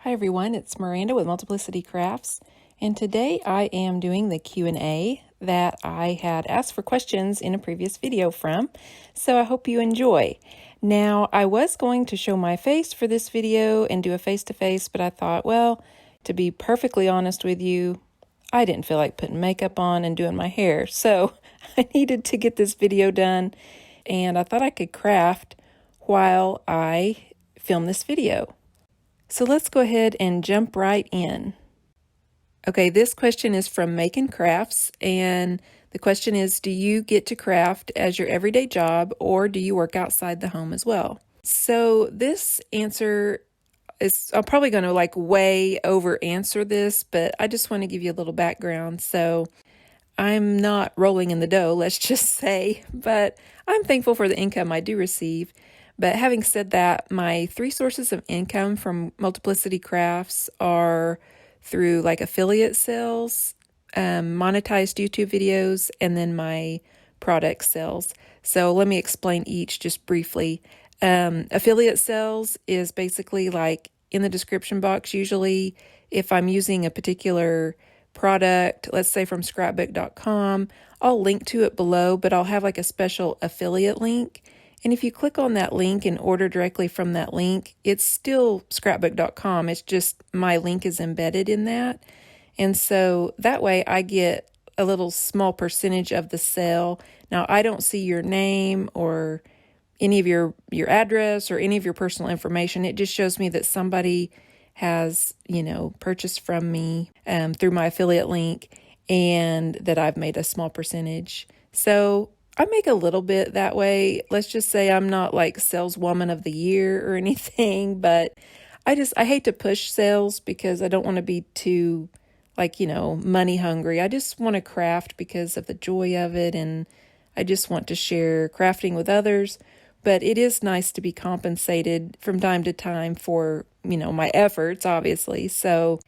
Hi everyone, it's Miranda with Multiplicity Crafts, and today I am doing the Q&A that I had asked for questions in a previous video from, so I hope you enjoy. Now, I was going to show my face for this video and do a face-to-face, but I thought, well, to be perfectly honest with you, I didn't feel like putting makeup on and doing my hair, so I needed to get this video done, and I thought I could craft while I film this video. So let's go ahead and jump right in. Okay, this question is from Macon Crafts, and the question is, do you get to craft as your everyday job, or do you work outside the home as well? So this answer is, I'm probably going to way over answer this, but I just want to give you a little background. So I'm not rolling in the dough, let's just say, but I'm thankful for the income I do receive. But having said that, my three sources of income from Multiplicity Crafts are through affiliate sales, monetized YouTube videos, and then my product sales. So let me explain each just briefly. Affiliate sales is basically in the description box, usually if I'm using a particular product, let's say from scrapbook.com, I'll link to it below, but I'll have a special affiliate link. And if you click on that link and order directly from that link, it's still scrapbook.com. It's just my link is embedded in that. And so that way I get a little small percentage of the sale. Now, I don't see your name or any of your address or any of your personal information. It just shows me that somebody has, purchased from me through my affiliate link and that I've made a small percentage. So I make a little bit that way. Let's just say I'm not saleswoman of the year or anything, but I hate to push sales because I don't want to be too money hungry. I just want to craft because of the joy of it, and I just want to share crafting with others. But it is nice to be compensated from time to time for, my efforts, obviously. So,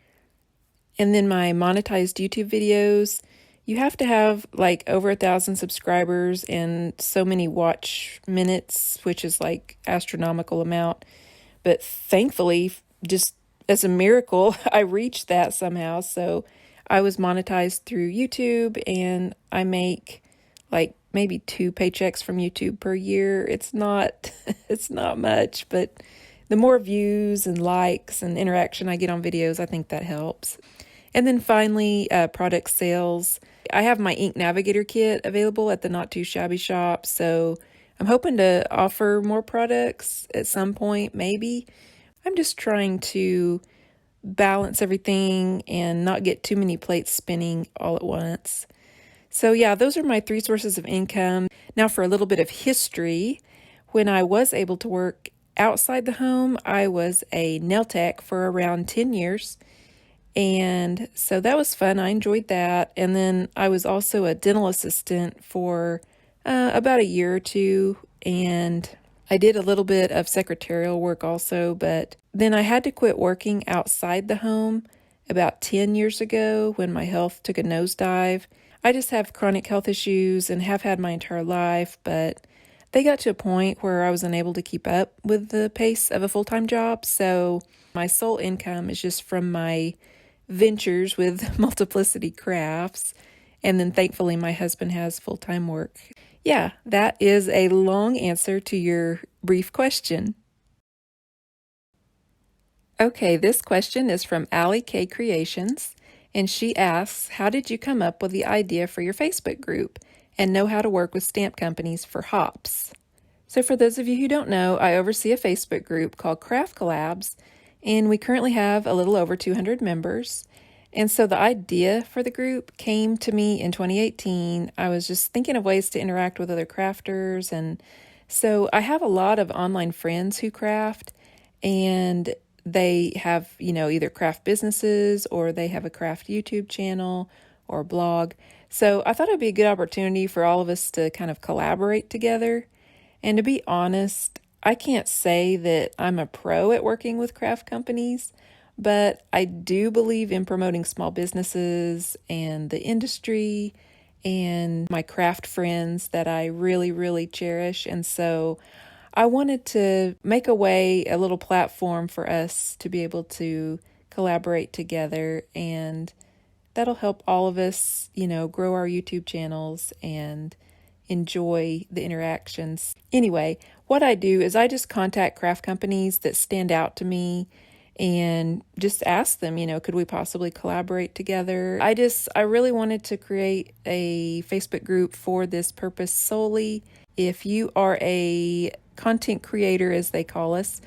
and then my monetized YouTube videos, you have to have over 1,000 subscribers and so many watch minutes, which is astronomical amount. But thankfully, just as a miracle, I reached that somehow. So I was monetized through YouTube, and I make maybe 2 paychecks from YouTube per year. It's not much, but the more views and likes and interaction I get on videos, I think that helps. And then finally, product sales. I have my Ink Navigator kit available at the Not Too Shabby shop, so I'm hoping to offer more products at some point, maybe. I'm just trying to balance everything and not get too many plates spinning all at once. So yeah, those are my 3 sources of income. Now for a little bit of history, when I was able to work outside the home, I was a nail tech for around 10 years. And so that was fun. I enjoyed that. And then I was also a dental assistant for about a year or two. And I did a little bit of secretarial work also. But then I had to quit working outside the home about 10 years ago when my health took a nosedive. I just have chronic health issues and have had my entire life. But they got to a point where I was unable to keep up with the pace of a full-time job. So my sole income is just from my ventures with Multiplicity Crafts, and then thankfully my husband has full-time work. Yeah, that is a long answer to your brief question. Okay, this question is from Allie K Creations, and she asks, how did you come up with the idea for your Facebook group and know how to work with stamp companies for hops? So for those of you who don't know, I oversee a Facebook group called Craft Collabs, and we currently have a little over 200 members. And so the idea for the group came to me in 2018. I was just thinking of ways to interact with other crafters. And so I have a lot of online friends who craft, and they have, either craft businesses or they have a craft YouTube channel or blog. So I thought it'd be a good opportunity for all of us to kind of collaborate together. And to be honest, I can't say that I'm a pro at working with craft companies, but I do believe in promoting small businesses and the industry and my craft friends that I really, really cherish. And so I wanted to make a little platform for us to be able to collaborate together, and that'll help all of us, grow our YouTube channels and enjoy the interactions. Anyway, what I do is I just contact craft companies that stand out to me and just ask them, could we possibly collaborate together? I really wanted to create a Facebook group for this purpose solely. If you are a content creator, as they call us,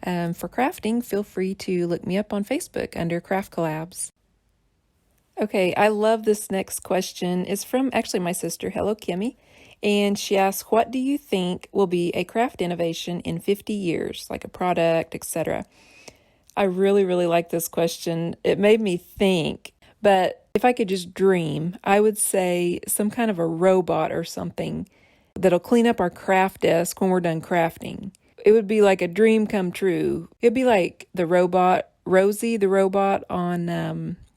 for crafting, feel free to look me up on Facebook under Craft Collabs. Okay, I love this next question. It's from actually my sister, Hello Kimmy, and she asks, what do you think will be a craft innovation in 50 years, like a product, etc.? I really, really like this question. It made me think, but if I could just dream, I would say some kind of a robot or something that'll clean up our craft desk when we're done crafting. It would be like a dream come true. It'd be like the robot, Rosie the robot on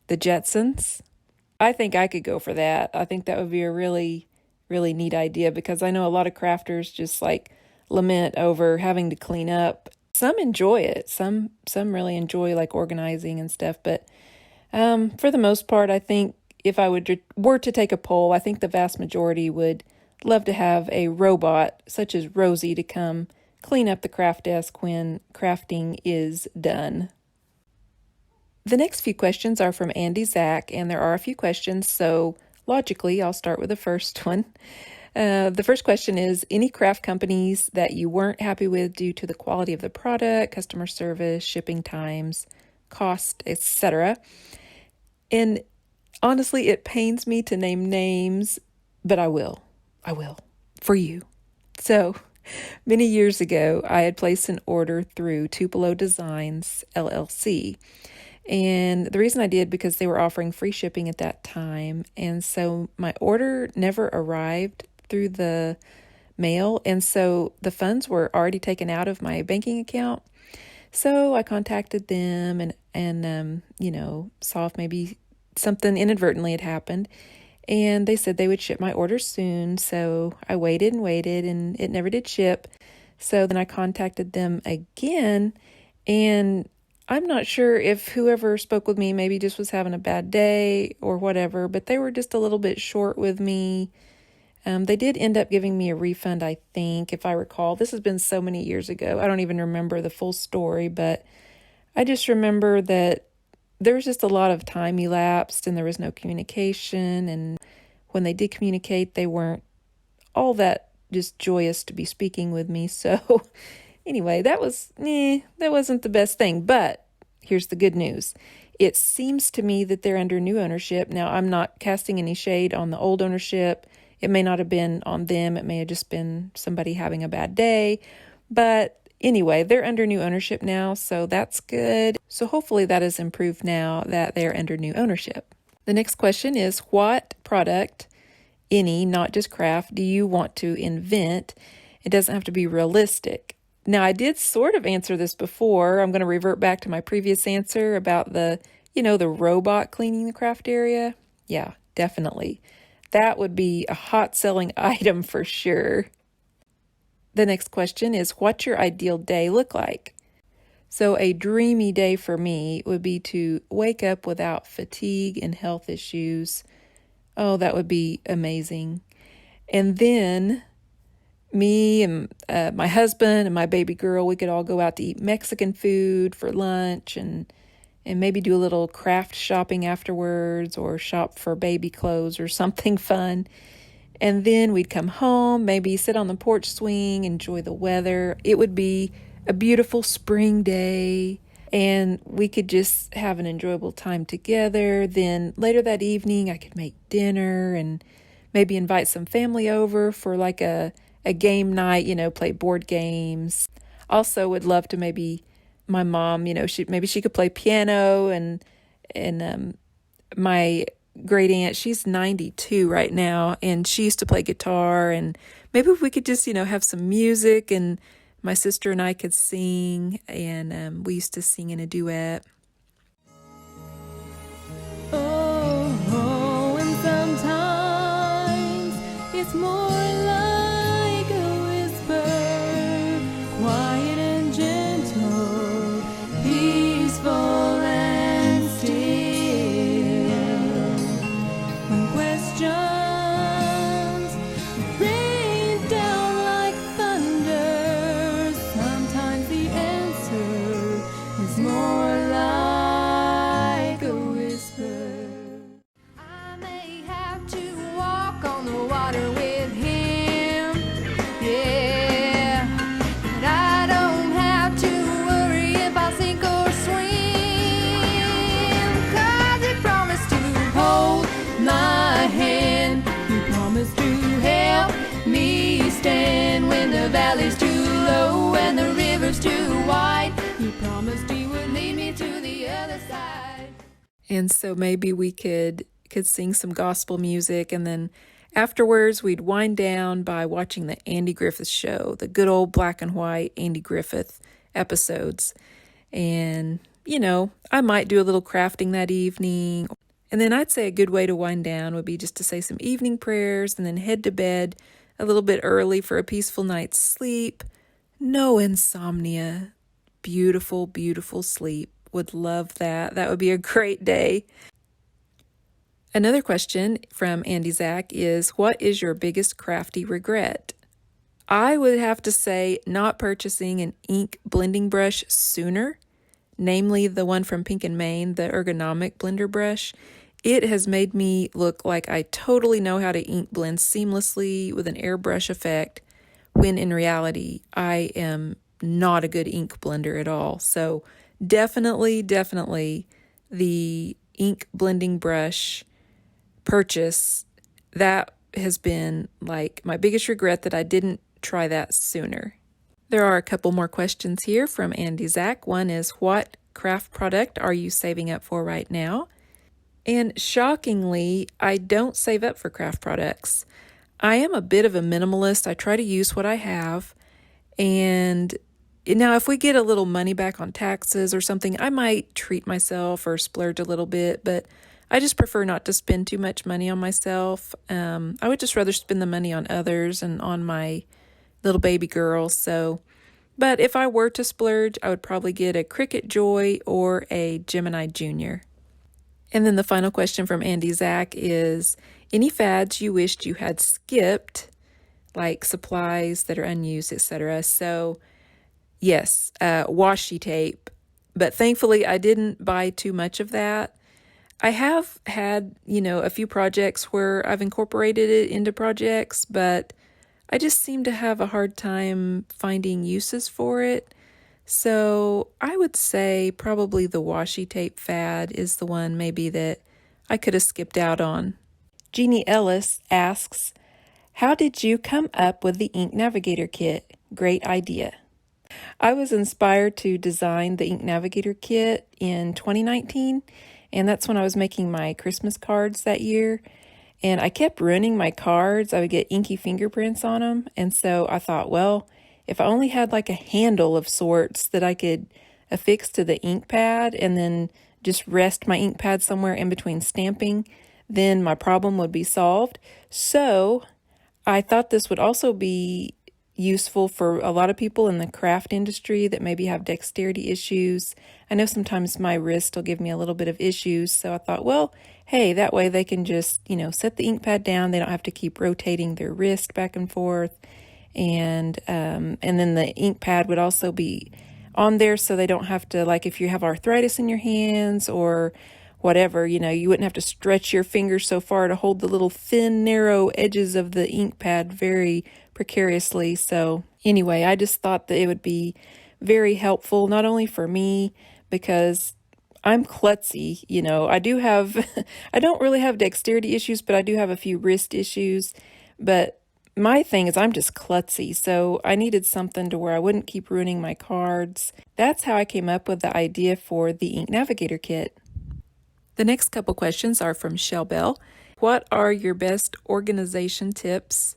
the Jetsons. I think I could go for that. I think that would be a really, really neat idea, because I know a lot of crafters just like lament over having to clean up. Some enjoy it. Some really enjoy like organizing and stuff. But for the most part, I think if I were to take a poll, I think the vast majority would love to have a robot such as Rosie to come clean up the craft desk when crafting is done. The next few questions are from Andy Zach, and there are a few questions, so logically I'll start with the first one. The first question is, any craft companies that you weren't happy with due to the quality of the product, customer service, shipping times, cost, etc.? And honestly, it pains me to name names, but I will for you. So many years ago, I had placed an order through Tupelo Designs, LLC. And the reason I did, because they were offering free shipping at that time. And so my order never arrived through the mail. And so the funds were already taken out of my banking account. So I contacted them and saw if maybe something inadvertently had happened. And they said they would ship my order soon. So I waited and it never did ship. So then I contacted them again, and I'm not sure if whoever spoke with me maybe just was having a bad day or whatever, but they were just a little bit short with me. They did end up giving me a refund, I think, if I recall. This has been so many years ago. I don't even remember the full story, but I just remember that there was just a lot of time elapsed and there was no communication. And when they did communicate, they weren't all that just joyous to be speaking with me. So anyway, that wasn't the best thing, but here's the good news. It seems to me that they're under new ownership. Now, I'm not casting any shade on the old ownership. It may not have been on them. It may have just been somebody having a bad day. But anyway, they're under new ownership now, so that's good. So hopefully that has improved now that they're under new ownership. The next question is, what product, any, not just craft, do you want to invent? It doesn't have to be realistic. Now, I did sort of answer this before. I'm going to revert back to my previous answer about the robot cleaning the craft area. Yeah, definitely. That would be a hot selling item for sure. The next question is, what's your ideal day look like? So a dreamy day for me would be to wake up without fatigue and health issues. Oh, that would be amazing. And then me and my husband and my baby girl, we could all go out to eat Mexican food for lunch and maybe do a little craft shopping afterwards, or shop for baby clothes or something fun. And then we'd come home, maybe sit on the porch swing, enjoy the weather. It would be a beautiful spring day, and we could just have an enjoyable time together. Then later that evening, I could make dinner and maybe invite some family over for like a game night, play board games. Also would love to maybe my mom, she could play piano, and my great aunt, she's 92 right now, and she used to play guitar, and maybe if we could just, have some music, and my sister and I could sing, and we used to sing in a duet. Oh, and sometimes it's more like a whisper And so maybe we could sing some gospel music, and then afterwards we'd wind down by watching the Andy Griffith Show, the good old black and white Andy Griffith episodes. And, I might do a little crafting that evening. And then I'd say a good way to wind down would be just to say some evening prayers and then head to bed a little bit early for a peaceful night's sleep. No insomnia. Beautiful, beautiful sleep. Would love that. That would be a great day. Another question from Andy Zach is, what is your biggest crafty regret? I would have to say not purchasing an ink blending brush sooner, namely the one from Pink and Main, the ergonomic blender brush. It has made me look like I totally know how to ink blend seamlessly with an airbrush effect, when in reality, I am not a good ink blender at all. So definitely the ink blending brush purchase, that has been like my biggest regret, that I didn't try that sooner. There are a couple more questions here from Andy Zach. One is, what craft product are you saving up for right now? And shockingly, I don't save up for craft products. I am a bit of a minimalist. I try to use what I have. And now if we get a little money back on taxes or something, I might treat myself or splurge a little bit, but I just prefer not to spend too much money on myself. I would just rather spend the money on others and on my little baby girl. But if I were to splurge, I would probably get a Cricut Joy or a Gemini Junior. And then the final question from Andy Zach is, any fads you wished you had skipped, like supplies that are unused, etc. So yes, washi tape, but thankfully I didn't buy too much of that. I have had, a few projects where I've incorporated it into projects, but I just seem to have a hard time finding uses for it. So I would say probably the washi tape fad is the one maybe that I could have skipped out on. Jeannie Ellis asks, how did you come up with the Ink Navigator kit? Great idea. I was inspired to design the Ink Navigator kit in 2019, and that's when I was making my Christmas cards that year. And I kept ruining my cards. I would get inky fingerprints on them. And so I thought, well, if I only had like a handle of sorts that I could affix to the ink pad and then just rest my ink pad somewhere in between stamping, then my problem would be solved. So I thought this would also be useful for a lot of people in the craft industry that maybe have dexterity issues. I know sometimes my wrist will give me a little bit of issues, so I thought, well, hey, that way they can just, set the ink pad down. They don't have to keep rotating their wrist back and forth. And then the ink pad would also be on there so they don't have to, like if you have arthritis in your hands or whatever, you wouldn't have to stretch your fingers so far to hold the little thin, narrow edges of the ink pad very precariously. So anyway, I just thought that it would be very helpful, not only for me, because I'm klutzy, I do have, I don't really have dexterity issues, but I do have a few wrist issues. But my thing is I'm just klutzy, so I needed something to where I wouldn't keep ruining my cards. That's how I came up with the idea for the Ink Navigator kit. The next couple questions are from Shelbelle. What are your best organization tips?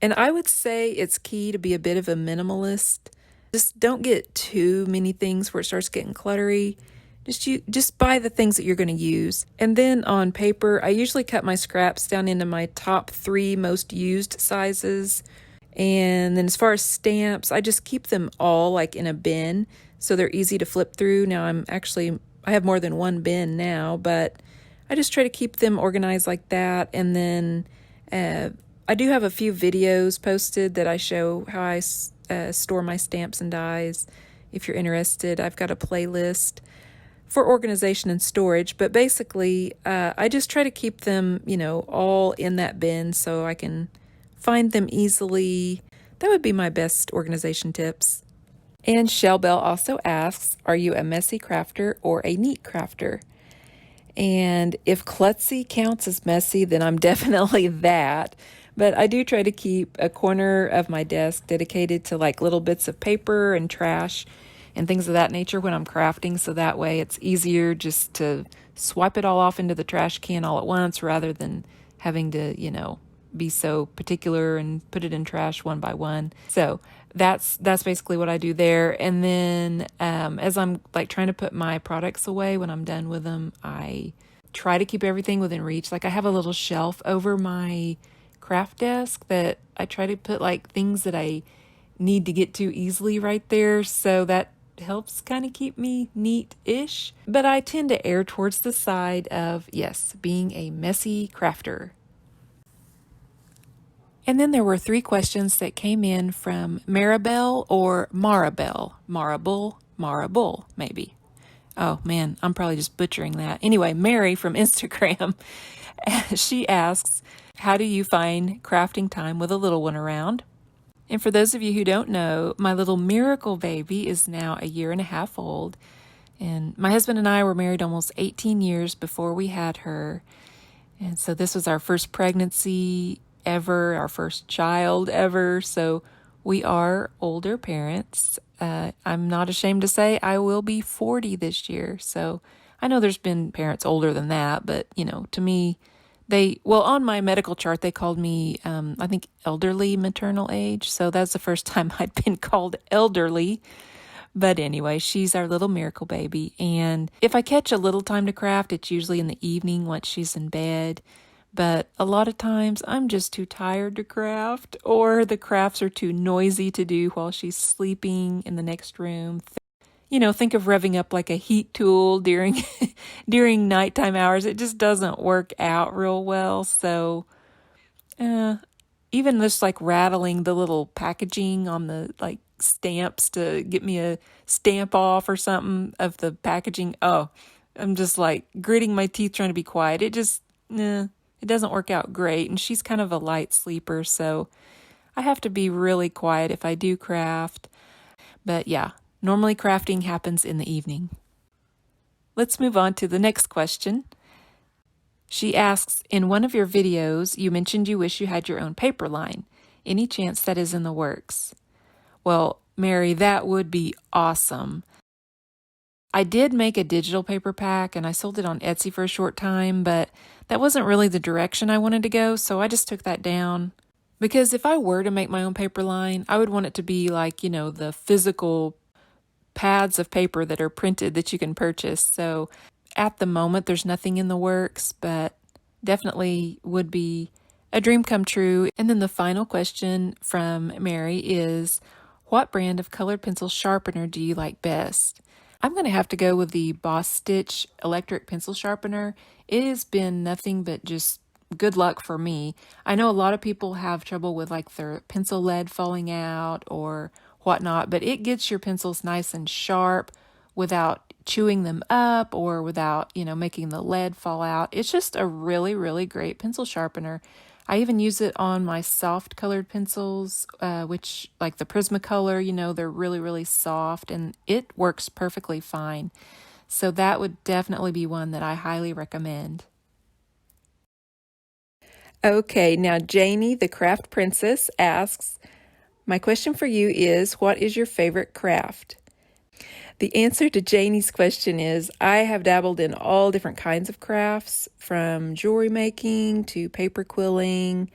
And I would say it's key to be a bit of a minimalist. Just don't get too many things where it starts getting cluttery. Just buy the things that you're going to use. And then on paper, I usually cut my scraps down into my top 3 most used sizes. And then as far as stamps, I just keep them all like in a bin so they're easy to flip through. Now I have more than one bin now, but I just try to keep them organized like that. And then I do have a few videos posted that I show how I store my stamps and dies. If you're interested, I've got a playlist for organization and storage, but basically I just try to keep them, all in that bin so I can find them easily. That would be my best organization tips. And Shelbelle also asks, are you a messy crafter or a neat crafter? And if klutzy counts as messy, then I'm definitely that. But I do try to keep a corner of my desk dedicated to like little bits of paper and trash and things of that nature when I'm crafting, so that way it's easier just to swipe it all off into the trash can all at once rather than having to, be so particular and put it in trash one by one. So that's basically what I do there. And then as I'm like trying to put my products away when I'm done with them, I try to keep everything within reach. Like I have a little shelf over my craft desk that I try to put like things that I need to get to easily right there, so that helps kind of keep me neat-ish. But I tend to err towards the side of, yes, being a messy crafter. And then there were 3 questions that came in from Maribel or Maribel. Maribel, maybe. Oh man, I'm probably just butchering that. Anyway, Mary from Instagram, she asks, how do you find crafting time with a little one around? And for those of you who don't know, my little miracle baby is now 1.5 years old. And my husband and I were married almost 18 years before we had her. And so this was our first pregnancy ever, our first child ever. So we are older parents. I'm not ashamed to say I will be 40 this year. So I know there's been parents older than that, but to me, on my medical chart, they called me, I think, elderly maternal age. So that's the first time I'd been called elderly. But anyway, she's our little miracle baby. And if I catch a little time to craft, it's usually in the evening once she's in bed. But a lot of times I'm just too tired to craft, or the crafts are too noisy to do while she's sleeping in the next room. Think of revving up like a heat tool during nighttime hours. It just doesn't work out real well. So even just like rattling the little packaging on the like stamps to get me a stamp off or something of the packaging. Oh, I'm just like gritting my teeth trying to be quiet. It just, it doesn't work out great. And she's kind of a light sleeper, so I have to be really quiet if I do craft. But yeah, normally crafting happens in the evening. Let's move on to the next question. She asks, in one of your videos, you mentioned you wish you had your own paper line. Any chance that is in the works? Well, Mary, that would be awesome. I did make a digital paper pack and I sold it on Etsy for a short time, but that wasn't really the direction I wanted to go, so I just took that down. Because if I were to make my own paper line, I would want it to be like, the physical pads of paper that are printed that you can purchase. So at the moment, there's nothing in the works, but definitely would be a dream come true. And then the final question from Mary is, what brand of colored pencil sharpener do you like best? I'm going to have to go with the Boss Stitch electric pencil sharpener. It has been nothing but just good luck for me. I know a lot of people have trouble with like their pencil lead falling out or whatnot, but it gets your pencils nice and sharp without chewing them up or without, making the lead fall out. It's just a really, really great pencil sharpener. I even use it on my soft colored pencils, which like the Prismacolor, they're really, really soft and it works perfectly fine. So that would definitely be one that I highly recommend. Okay, now Janie, the craft princess, asks, my question for you is, what is your favorite craft? The answer to Janie's question is, I have dabbled in all different kinds of crafts, from jewelry making to paper quilling.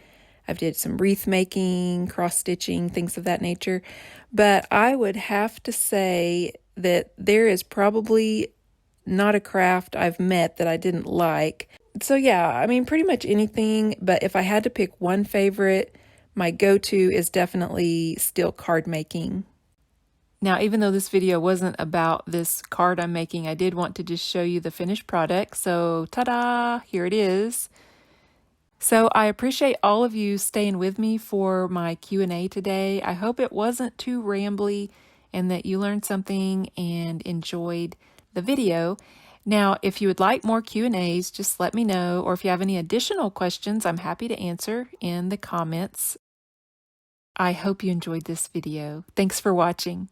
I've did some wreath making, cross stitching, things of that nature. But I would have to say that there is probably not a craft I've met that I didn't like. So yeah, pretty much anything. But if I had to pick one favorite, my go-to is definitely still card making. Now, even though this video wasn't about this card I'm making, I did want to just show you the finished product. So, ta-da! Here it is. So I appreciate all of you staying with me for my Q&A today. I hope it wasn't too rambly and that you learned something and enjoyed the video. Now, if you would like more Q&As, just let me know. Or if you have any additional questions, I'm happy to answer in the comments. I hope you enjoyed this video. Thanks for watching.